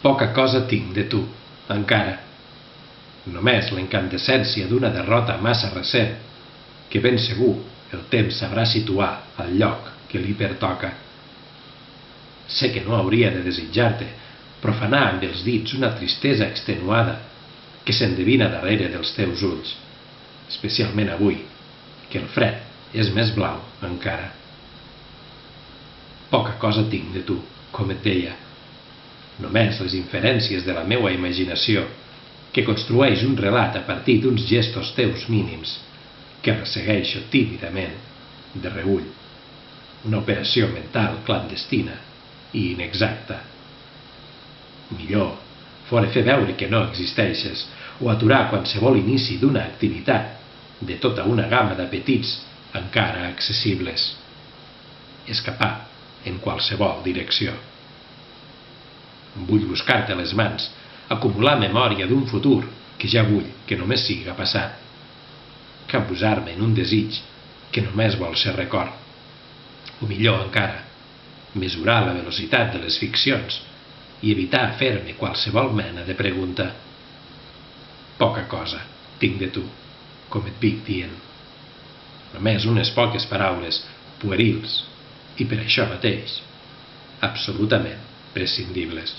Poca cosa tinc de tu, encara. Només l'incandescència d'una derrota massa recent, que ben segur el temps sabrà situar al lloc que li pertoca. Sé que no hauria de desitjar-te, profanar amb els dits una tristesa extenuada que s'endevina darrere dels teus ulls, especialment avui, que el fred és més blau encara. Poca cosa tinc de tu, com et deia. Només les inferències de la meua imaginació, que construeix un relat a partir d'uns gestos teus mínims, que ressegueixo tímidament, de reüll. Una operació mental clandestina i inexacta. Millor fora fer veure que no existeixes o aturar qualsevol inici d'una activitat de tota una gamma d'apetits encara accessibles. Escapar en qualsevol direcció. Vull buscar-te les mans, acumular memòria d'un futur que ja vull que només siga passat. Capbusar-me en un desig que només vol ser record. O millor encara, mesurar la velocitat de les ficcions i evitar fer-me qualsevol mena de pregunta. Poca cosa tinc de tu, com et dic dient. Només unes poques paraules puerils i per això mateix absolutament prescindibles.